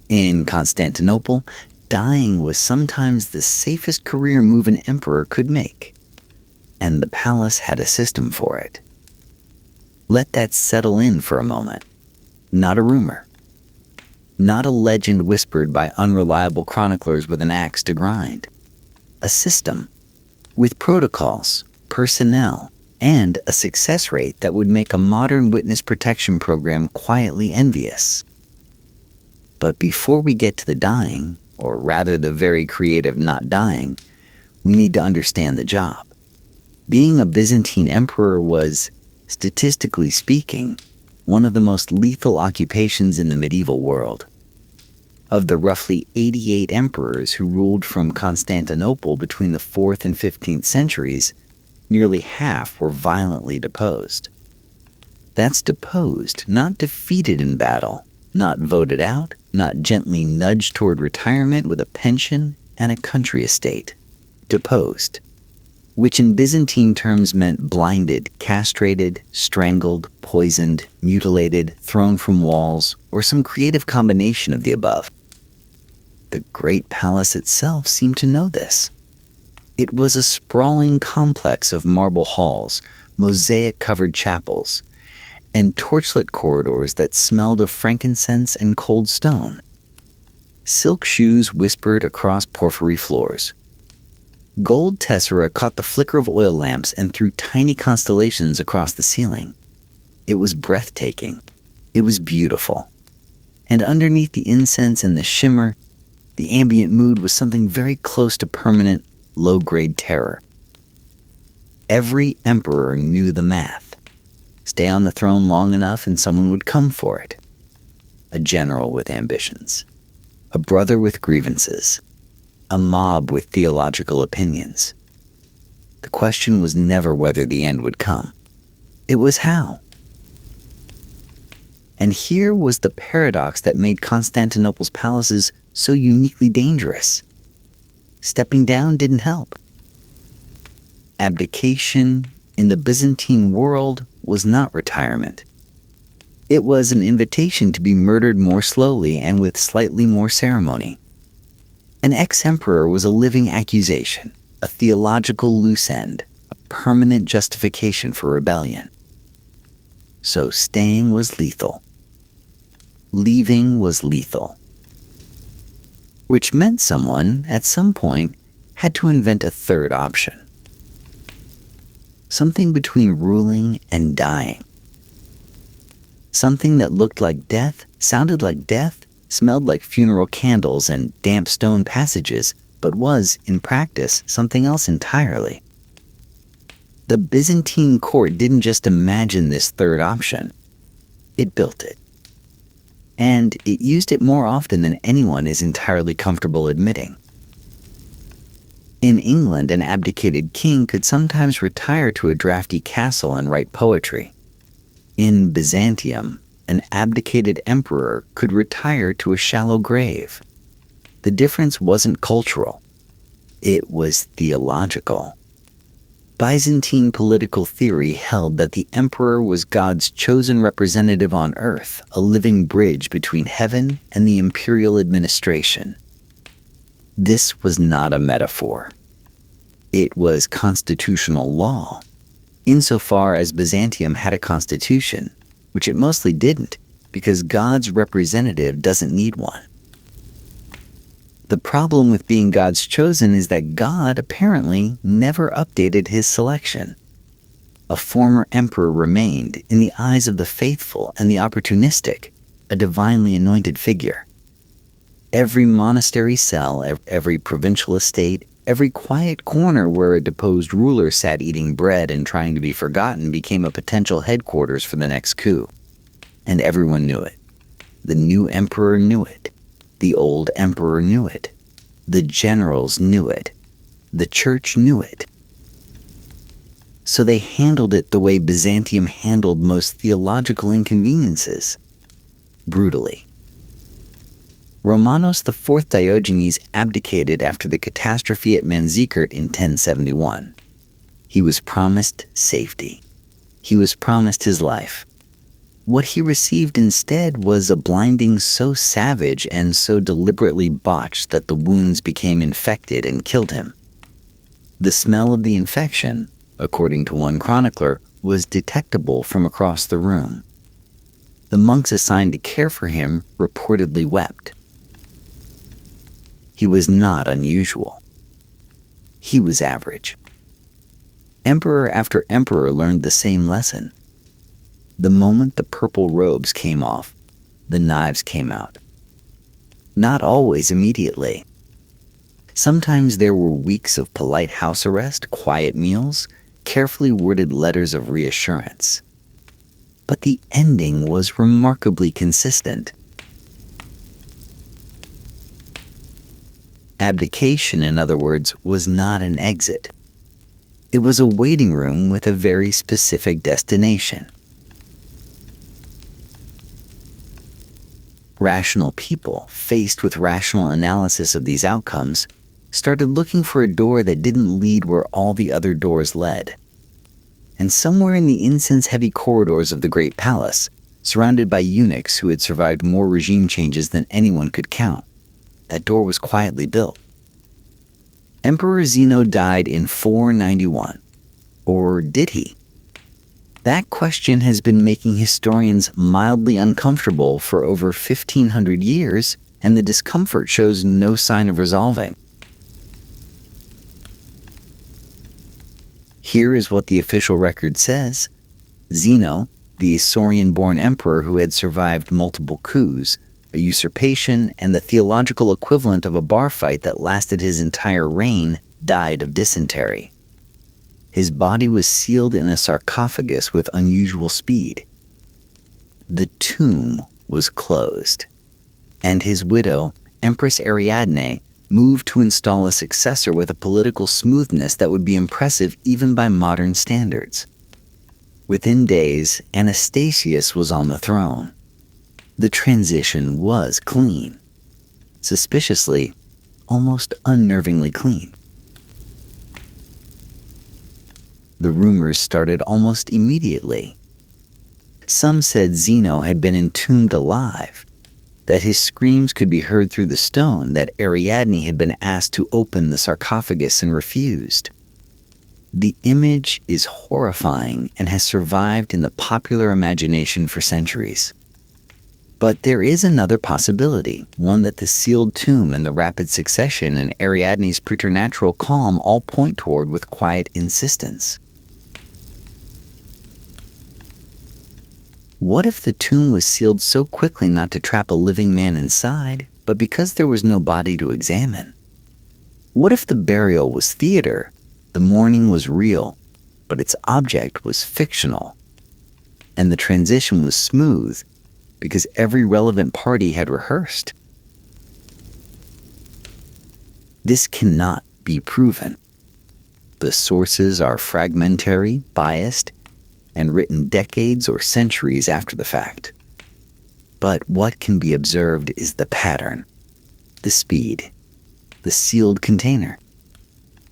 In Constantinople, dying was sometimes the safest career move an emperor could make, and the palace had a system for it. Let that settle in for a moment. Not a rumor. Not a legend whispered by unreliable chroniclers with an axe to grind. A system, with protocols, personnel, and a success rate that would make a modern witness protection program quietly envious. But before we get to the dying, or rather the very creative not dying, we need to understand the job. Being a Byzantine emperor was, statistically speaking, one of the most lethal occupations in the medieval world. Of the roughly 88 emperors who ruled from Constantinople between the 4th and 15th centuries, nearly half were violently deposed. That's deposed, not defeated in battle, not voted out, not gently nudged toward retirement with a pension and a country estate. Deposed, which in Byzantine terms meant blinded, castrated, strangled, poisoned, mutilated, thrown from walls, or some creative combination of the above. The great palace itself seemed to know this. It was a sprawling complex of marble halls, mosaic-covered chapels, and torchlit corridors that smelled of frankincense and cold stone. Silk shoes whispered across porphyry floors. Gold tessera caught the flicker of oil lamps and threw tiny constellations across the ceiling. It was breathtaking. It was beautiful. And underneath the incense and the shimmer, the ambient mood was something very close to permanent, low-grade terror. Every emperor knew the math. Stay on the throne long enough and someone would come for it. A general with ambitions. A brother with grievances. A mob with theological opinions. The question was never whether the end would come. It was how. And here was the paradox that made Constantinople's palaces so uniquely dangerous. Stepping down didn't help. Abdication in the Byzantine world was not retirement. It was an invitation to be murdered more slowly and with slightly more ceremony. An ex-emperor was a living accusation, a theological loose end, a permanent justification for rebellion. So staying was lethal. Leaving was lethal. Which meant someone, at some point, had to invent a third option. Something between ruling and dying. Something that looked like death, sounded like death, smelled like funeral candles and damp stone passages, but was, in practice, something else entirely. The Byzantine court didn't just imagine this third option. It built it. And it used it more often than anyone is entirely comfortable admitting. In England, an abdicated king could sometimes retire to a drafty castle and write poetry. In Byzantium, an abdicated emperor could retire to a shallow grave. The difference wasn't cultural. It was theological. Byzantine political theory held that the emperor was God's chosen representative on earth, a living bridge between heaven and the imperial administration. This was not a metaphor. It was constitutional law, insofar as Byzantium had a constitution, which it mostly didn't, because God's representative doesn't need one. The problem with being God's chosen is that God apparently never updated his selection. A former emperor remained, in the eyes of the faithful and the opportunistic, a divinely anointed figure. Every monastery cell, every provincial estate, every quiet corner where a deposed ruler sat eating bread and trying to be forgotten became a potential headquarters for the next coup. And everyone knew it. The new emperor knew it. The old emperor knew it. The generals knew it. The church knew it. So they handled it the way Byzantium handled most theological inconveniences. Brutally. Romanos IV Diogenes abdicated after the catastrophe at Manzikert in 1071. He was promised safety. He was promised his life. What he received instead was a blinding so savage and so deliberately botched that the wounds became infected and killed him. The smell of the infection, according to one chronicler, was detectable from across the room. The monks assigned to care for him reportedly wept. He was not unusual. He was average. Emperor after emperor learned the same lesson. The moment the purple robes came off, the knives came out. Not always immediately. Sometimes there were weeks of polite house arrest, quiet meals, carefully worded letters of reassurance. But the ending was remarkably consistent. Abdication, in other words, was not an exit. It was a waiting room with a very specific destination. Rational people, faced with rational analysis of these outcomes, started looking for a door that didn't lead where all the other doors led. And somewhere in the incense-heavy corridors of the great palace, surrounded by eunuchs who had survived more regime changes than anyone could count, that door was quietly built. Emperor Zeno died in 491. Or did he? That question has been making historians mildly uncomfortable for over 1,500 years, and the discomfort shows no sign of resolving. Here is what the official record says. Zeno, the Isaurian-born emperor who had survived multiple coups, a usurpation, and the theological equivalent of a bar fight that lasted his entire reign, died of dysentery. His body was sealed in a sarcophagus with unusual speed. The tomb was closed, and his widow, Empress Ariadne, moved to install a successor with a political smoothness that would be impressive even by modern standards. Within days, Anastasius was on the throne. The transition was clean. Suspiciously, almost unnervingly clean. The rumors started almost immediately. Some said Zeno had been entombed alive, that his screams could be heard through the stone, that Ariadne had been asked to open the sarcophagus and refused. The image is horrifying and has survived in the popular imagination for centuries. But there is another possibility, one that the sealed tomb and the rapid succession and Ariadne's preternatural calm all point toward with quiet insistence. What if the tomb was sealed so quickly not to trap a living man inside, but because there was no body to examine? What if the burial was theater, the mourning was real, but its object was fictional, and the transition was smooth because every relevant party had rehearsed? This cannot be proven. The sources are fragmentary, biased, and written decades or centuries after the fact. But what can be observed is the pattern, the speed, the sealed container,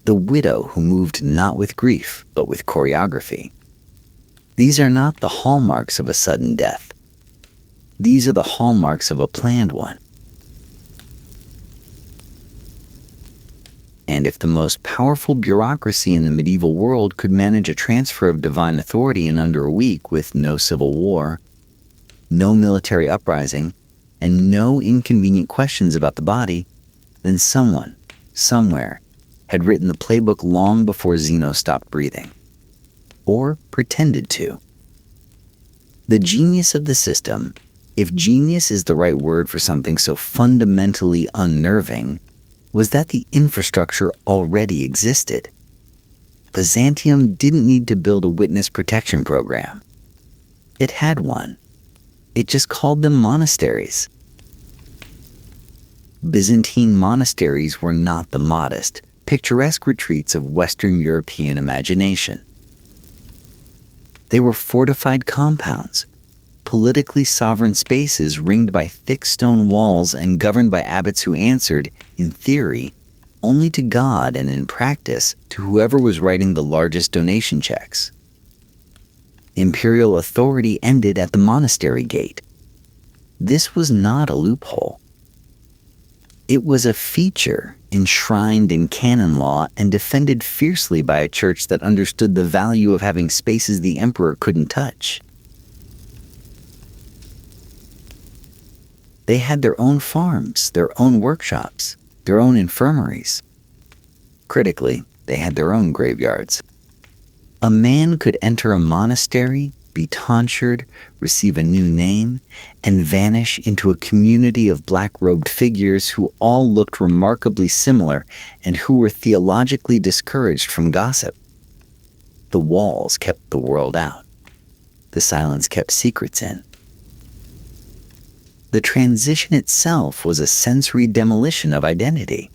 the widow who moved not with grief, but with choreography. These are not the hallmarks of a sudden death. These are the hallmarks of a planned one. And if the most powerful bureaucracy in the medieval world could manage a transfer of divine authority in under a week with no civil war, no military uprising, and no inconvenient questions about the body, then someone, somewhere, had written the playbook long before Zeno stopped breathing. Or pretended to. The genius of the system, if genius is the right word for something so fundamentally unnerving, was that the infrastructure already existed. Byzantium didn't need to build a witness protection program. It had one. It just called them monasteries. Byzantine monasteries were not the modest, picturesque retreats of Western European imagination. They were fortified compounds, politically sovereign spaces ringed by thick stone walls and governed by abbots who answered, in theory, only to God and in practice to whoever was writing the largest donation checks. Imperial authority ended at the monastery gate. This was not a loophole. It was a feature enshrined in canon law and defended fiercely by a church that understood the value of having spaces the emperor couldn't touch. They had their own farms, their own workshops, their own infirmaries. Critically, they had their own graveyards. A man could enter a monastery, be tonsured, receive a new name, and vanish into a community of black-robed figures who all looked remarkably similar and who were theologically discouraged from gossip. The walls kept the world out. The silence kept secrets in. The transition itself was a sensory demolition of identity.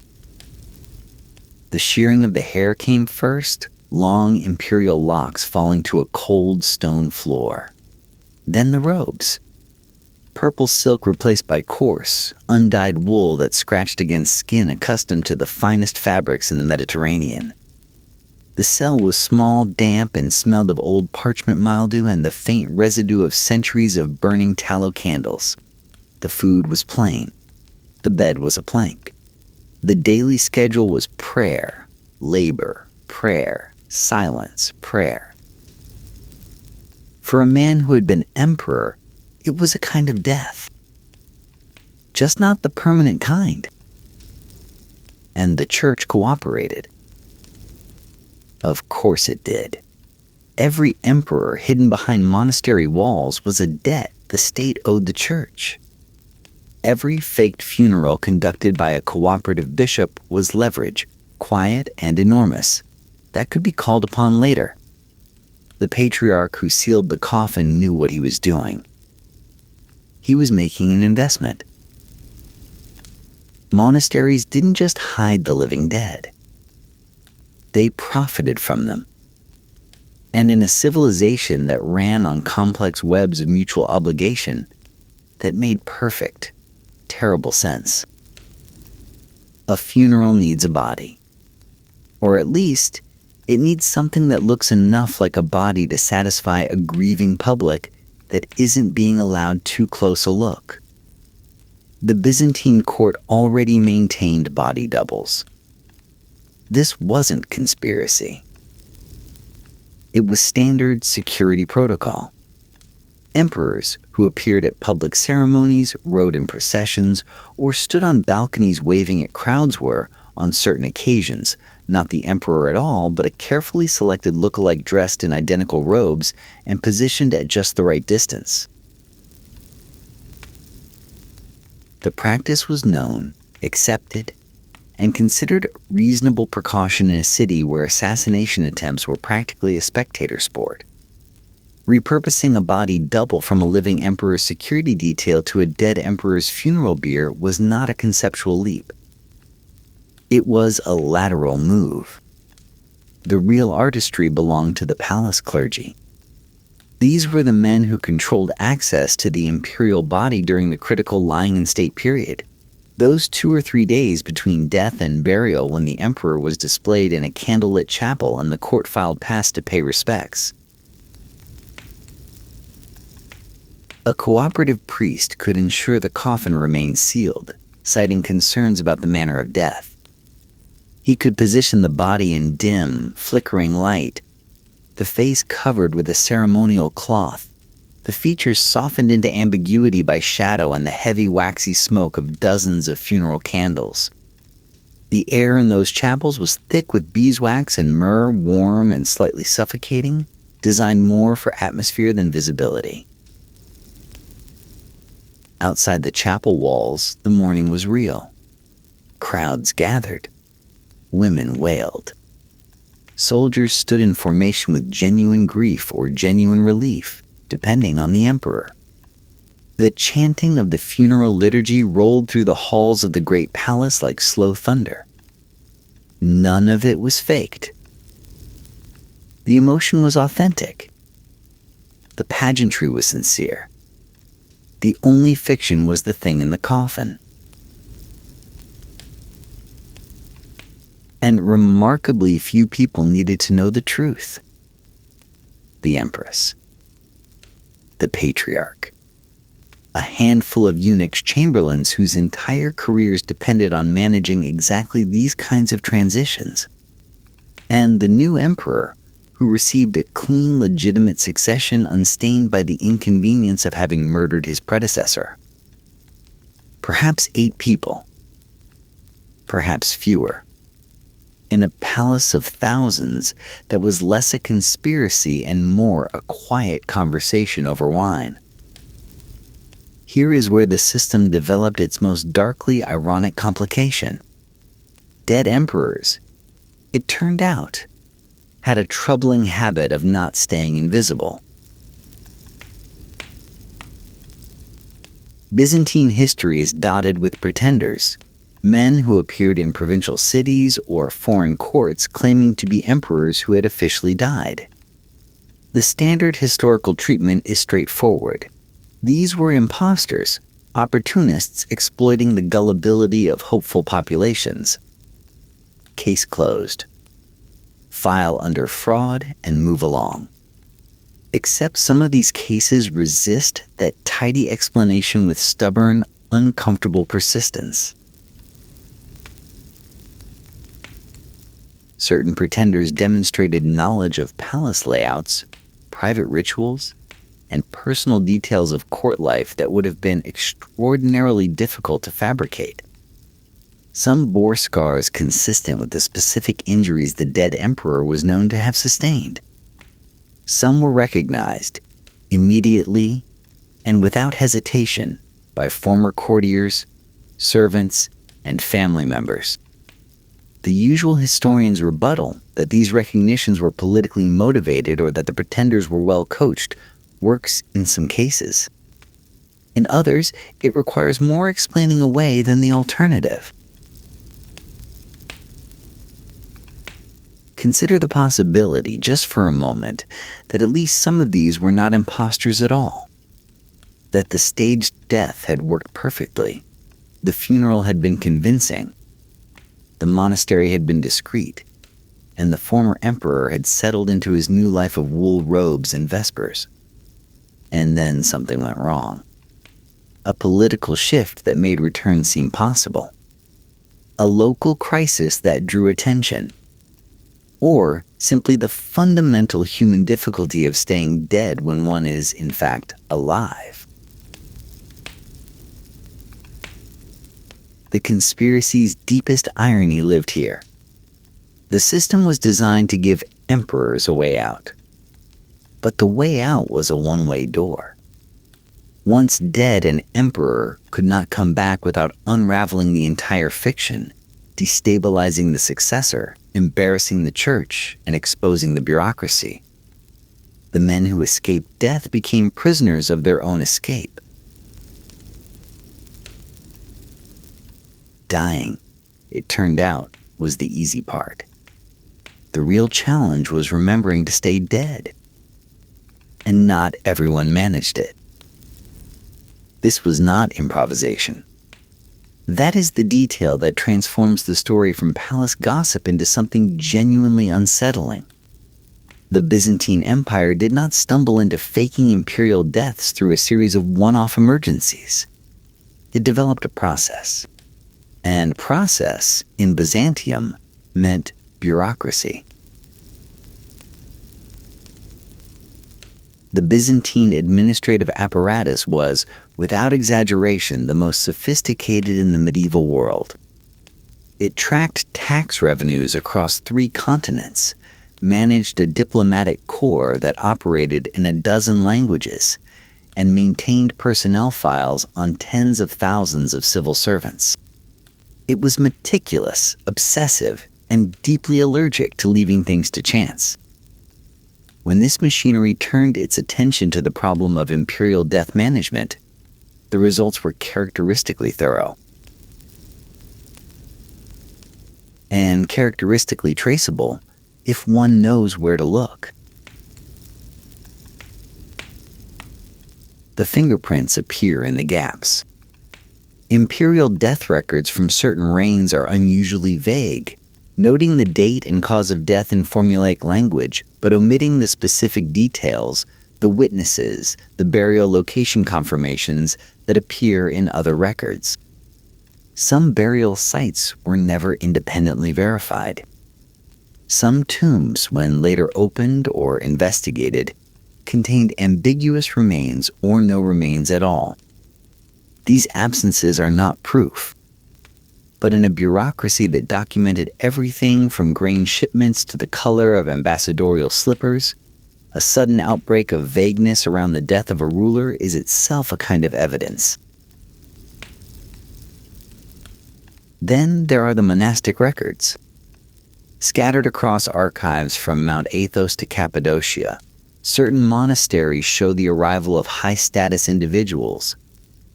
The shearing of the hair came first, long imperial locks falling to a cold stone floor. Then the robes. Purple silk replaced by coarse, undyed wool that scratched against skin accustomed to the finest fabrics in the Mediterranean. The cell was small, damp, and smelled of old parchment mildew and the faint residue of centuries of burning tallow candles. The food was plain. The bed was a plank. The daily schedule was prayer, labor, prayer, silence, prayer. For a man who had been emperor, it was a kind of death. Just not the permanent kind. And the church cooperated. Of course it did. Every emperor hidden behind monastery walls was a debt the state owed the church. Every faked funeral conducted by a cooperative bishop was leverage, quiet and enormous, that could be called upon later. The patriarch who sealed the coffin knew what he was doing. He was making an investment. Monasteries didn't just hide the living dead. They profited from them. And in a civilization that ran on complex webs of mutual obligation, that made perfect, terrible sense. A funeral needs a body. Or at least, it needs something that looks enough like a body to satisfy a grieving public that isn't being allowed too close a look. The Byzantine court already maintained body doubles. This wasn't conspiracy. It was standard security protocol. Emperors who appeared at public ceremonies, rode in processions, or stood on balconies waving at crowds were, on certain occasions, not the emperor at all, but a carefully selected look-alike dressed in identical robes and positioned at just the right distance. The practice was known, accepted, and considered reasonable precaution in a city where assassination attempts were practically a spectator sport. Repurposing a body double from a living emperor's security detail to a dead emperor's funeral bier was not a conceptual leap. It was a lateral move. The real artistry belonged to the palace clergy. These were the men who controlled access to the imperial body during the critical lying-in-state period. Those 2 or 3 days between death and burial when the emperor was displayed in a candlelit chapel and the court filed past to pay respects. A cooperative priest could ensure the coffin remained sealed, citing concerns about the manner of death. He could position the body in dim, flickering light, the face covered with a ceremonial cloth, the features softened into ambiguity by shadow and the heavy waxy smoke of dozens of funeral candles. The air in those chapels was thick with beeswax and myrrh, warm and slightly suffocating, designed more for atmosphere than visibility. Outside the chapel walls, the mourning was real. Crowds gathered. Women wailed. Soldiers stood in formation with genuine grief or genuine relief, depending on the emperor. The chanting of the funeral liturgy rolled through the halls of the great palace like slow thunder. None of it was faked. The emotion was authentic. The pageantry was sincere. The only fiction was the thing in the coffin. And remarkably few people needed to know the truth. The empress, the patriarch. A handful of eunuchs chamberlains whose entire careers depended on managing exactly these kinds of transitions. And the new emperor, who received a clean, legitimate succession unstained by the inconvenience of having murdered his predecessor. Perhaps 8 people. Perhaps fewer. In a palace of thousands that was less a conspiracy and more a quiet conversation over wine. Here is where the system developed its most darkly ironic complication. Dead emperors, it turned out, had a troubling habit of not staying invisible. Byzantine history is dotted with pretenders, men who appeared in provincial cities or foreign courts claiming to be emperors who had officially died. The standard historical treatment is straightforward. These were imposters, opportunists exploiting the gullibility of hopeful populations. Case closed. File under fraud and move along. Except some of these cases resist that tidy explanation with stubborn, uncomfortable persistence. Certain pretenders demonstrated knowledge of palace layouts, private rituals, and personal details of court life that would have been extraordinarily difficult to fabricate. Some bore scars consistent with the specific injuries the dead emperor was known to have sustained. Some were recognized immediately and without hesitation by former courtiers, servants, and family members. The usual historian's rebuttal that these recognitions were politically motivated or that the pretenders were well coached works in some cases. In others, it requires more explaining away than the alternative. Consider the possibility, just for a moment, that at least some of these were not imposters at all. That the staged death had worked perfectly. The funeral had been convincing. The monastery had been discreet. And the former emperor had settled into his new life of wool robes and vespers. And then something went wrong. A political shift that made return seem possible. A local crisis that drew attention. Or simply the fundamental human difficulty of staying dead when one is, in fact, alive. The conspiracy's deepest irony lived here. The system was designed to give emperors a way out. But the way out was a one-way door. Once dead, an emperor could not come back without unraveling the entire fiction, destabilizing the successor, embarrassing the church, and exposing the bureaucracy. The men who escaped death became prisoners of their own escape. Dying, it turned out, was the easy part. The real challenge was remembering to stay dead. And not everyone managed it. This was not improvisation. That is the detail that transforms the story from palace gossip into something genuinely unsettling. The Byzantine Empire did not stumble into faking imperial deaths through a series of one-off emergencies. It developed a process. And process, in Byzantium, meant bureaucracy. The Byzantine administrative apparatus was, without exaggeration, the most sophisticated in the medieval world. It tracked tax revenues across 3 continents, managed a diplomatic corps that operated in a dozen languages, and maintained personnel files on tens of thousands of civil servants. It was meticulous, obsessive, and deeply allergic to leaving things to chance. When this machinery turned its attention to the problem of imperial death management, the results were characteristically thorough. And characteristically traceable if one knows where to look. The fingerprints appear in the gaps. Imperial death records from certain reigns are unusually vague, noting the date and cause of death in formulaic language, but omitting the specific details, the witnesses, the burial location confirmations that appear in other records. Some burial sites were never independently verified. Some tombs, when later opened or investigated, contained ambiguous remains or no remains at all. These absences are not proof. But in a bureaucracy that documented everything from grain shipments to the color of ambassadorial slippers, a sudden outbreak of vagueness around the death of a ruler is itself a kind of evidence. Then there are the monastic records. Scattered across archives from Mount Athos to Cappadocia, certain monasteries show the arrival of high-status individuals,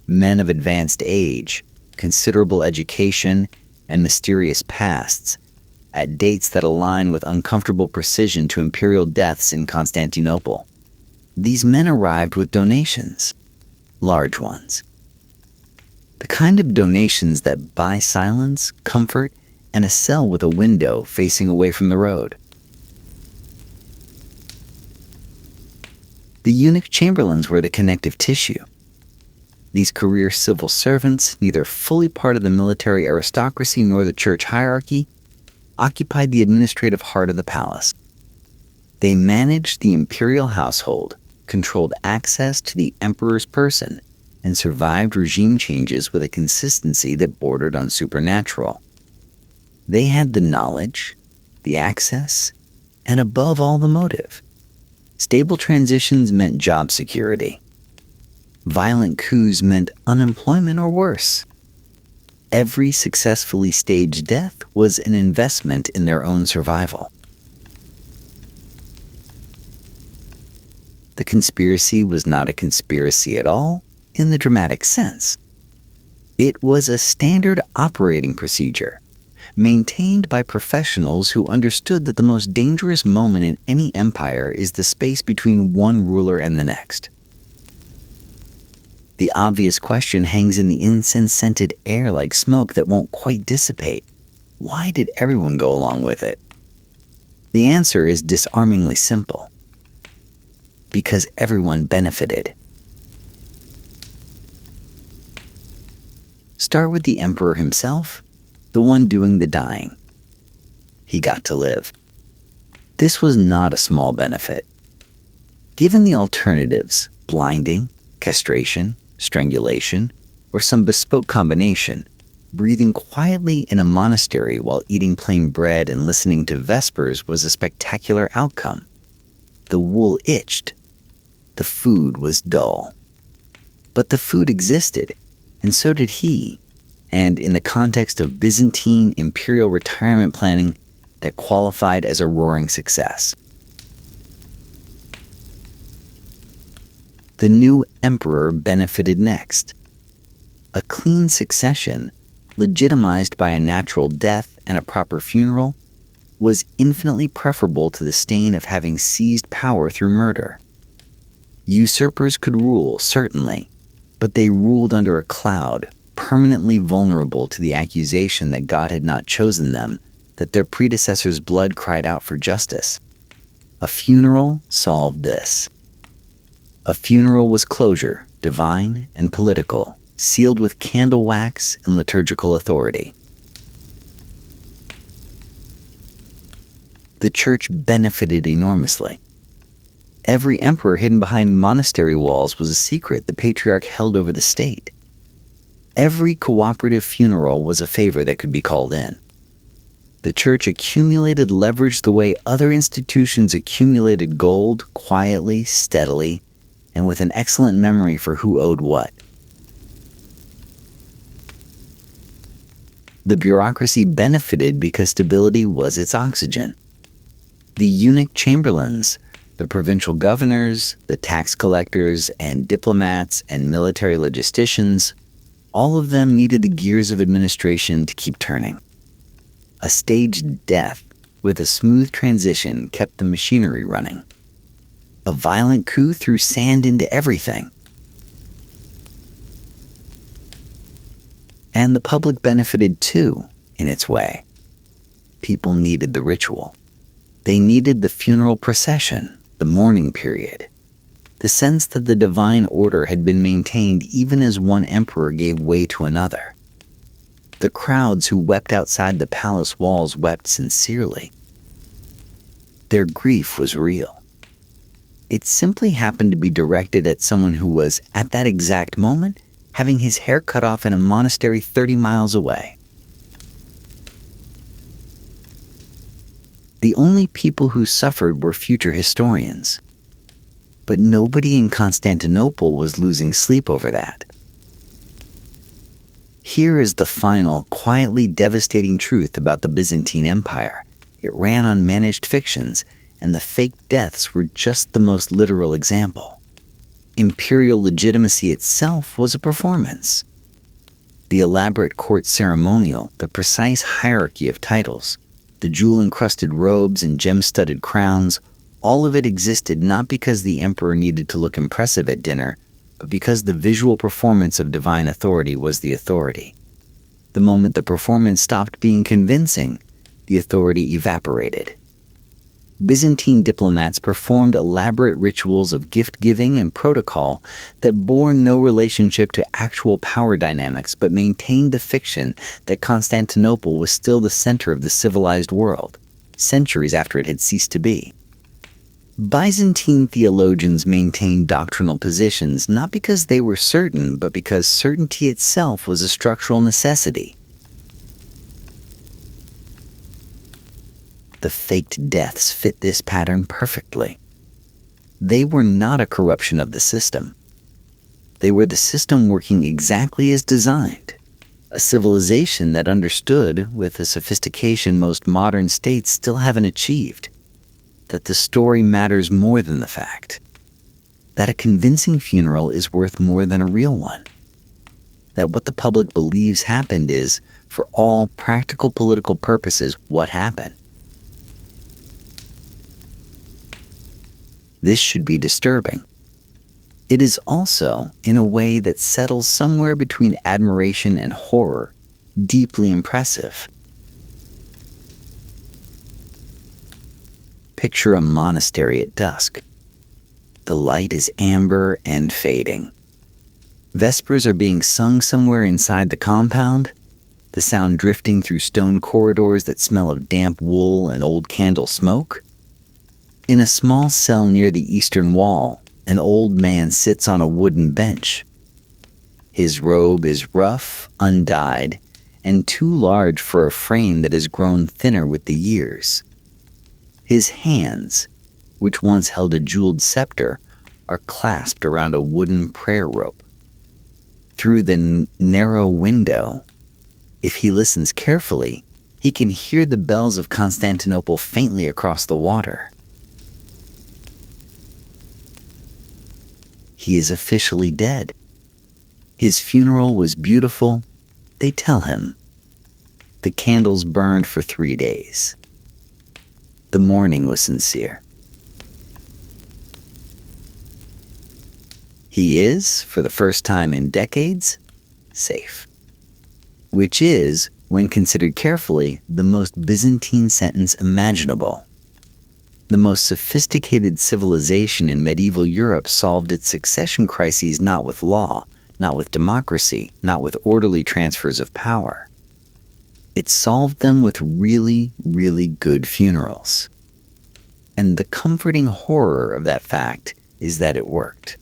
men of advanced age, considerable education, and mysterious pasts, at dates that align with uncomfortable precision to imperial deaths in Constantinople. These men arrived with donations, large ones. The kind of donations that buy silence, comfort, and a cell with a window facing away from the road. The eunuch chamberlains were the connective tissue. These career civil servants, neither fully part of the military aristocracy nor the church hierarchy, occupied the administrative heart of the palace. They managed the imperial household, controlled access to the emperor's person, and survived regime changes with a consistency that bordered on supernatural. They had the knowledge, the access, and above all the motive. Stable transitions meant job security. Violent coups meant unemployment or worse. Every successfully staged death was an investment in their own survival. The conspiracy was not a conspiracy at all in the dramatic sense. It was a standard operating procedure, maintained by professionals who understood that the most dangerous moment in any empire is the space between one ruler and the next. The obvious question hangs in the incense-scented air like smoke that won't quite dissipate. Why did everyone go along with it? The answer is disarmingly simple. Because everyone benefited. Start with the emperor himself, the one doing the dying. He got to live. This was not a small benefit. Given the alternatives, blinding, castration, strangulation, or some bespoke combination, breathing quietly in a monastery while eating plain bread and listening to vespers was a spectacular outcome. The wool itched. The food was dull. But the food existed, and so did he, and in the context of Byzantine imperial retirement planning, that qualified as a roaring success. The new emperor benefited next. A clean succession, legitimized by a natural death and a proper funeral, was infinitely preferable to the stain of having seized power through murder. Usurpers could rule, certainly, but they ruled under a cloud, permanently vulnerable to the accusation that God had not chosen them, that their predecessors' blood cried out for justice. A funeral solved this. A funeral was closure, divine and political, sealed with candle wax and liturgical authority. The church benefited enormously. Every emperor hidden behind monastery walls was a secret the patriarch held over the state. Every cooperative funeral was a favor that could be called in. The church accumulated leverage the way other institutions accumulated gold, quietly, steadily, and with an excellent memory for who owed what. The bureaucracy benefited because stability was its oxygen. The eunuch chamberlains, the provincial governors, the tax collectors, and diplomats and military logisticians, all of them needed the gears of administration to keep turning. A staged death with a smooth transition kept the machinery running. A violent coup threw sand into everything. And the public benefited too, in its way. People needed the ritual. They needed the funeral procession, the mourning period. the sense that the divine order had been maintained even as one emperor gave way to another. The crowds who wept outside the palace walls wept sincerely. Their grief was real. It simply happened to be directed at someone who was, at that exact moment, having his hair cut off in a monastery 30 miles away. The only people who suffered were future historians. But nobody in Constantinople was losing sleep over that. Here is the final, quietly devastating truth about the Byzantine Empire. It ran on managed fictions, and the fake deaths were just the most literal example. Imperial legitimacy itself was a performance. The elaborate court ceremonial, the precise hierarchy of titles, the jewel-encrusted robes and gem-studded crowns, all of it existed not because the emperor needed to look impressive at dinner, but because the visual performance of divine authority was the authority. The moment the performance stopped being convincing, the authority evaporated. Byzantine diplomats performed elaborate rituals of gift-giving and protocol that bore no relationship to actual power dynamics but maintained the fiction that Constantinople was still the center of the civilized world, centuries after it had ceased to be. Byzantine theologians maintained doctrinal positions not because they were certain, but because certainty itself was a structural necessity. The faked deaths fit this pattern perfectly. They were not a corruption of the system. They were the system working exactly as designed, a civilization that understood, with a sophistication most modern states still haven't achieved, that the story matters more than the fact, that a convincing funeral is worth more than a real one, that what the public believes happened is, for all practical political purposes, what happened. This should be disturbing. It is also, in a way that settles somewhere between admiration and horror, deeply impressive. Picture a monastery at dusk. The light is amber and fading. Vespers are being sung somewhere inside the compound, the sound drifting through stone corridors that smell of damp wool and old candle smoke. In a small cell near the eastern wall, an old man sits on a wooden bench. His robe is rough, undyed, and too large for a frame that has grown thinner with the years. His hands, which once held a jeweled scepter, are clasped around a wooden prayer rope. Through the narrow window, if he listens carefully, he can hear the bells of Constantinople faintly across the water. He is officially dead. His funeral was beautiful, they tell him. The candles burned for 3 days. The mourning was sincere. He is, for the first time in decades, safe. Which is, when considered carefully, the most Byzantine sentence imaginable. The most sophisticated civilization in medieval Europe solved its succession crises not with law, not with democracy, not with orderly transfers of power. It solved them with really, really good funerals. And the comforting horror of that fact is that it worked.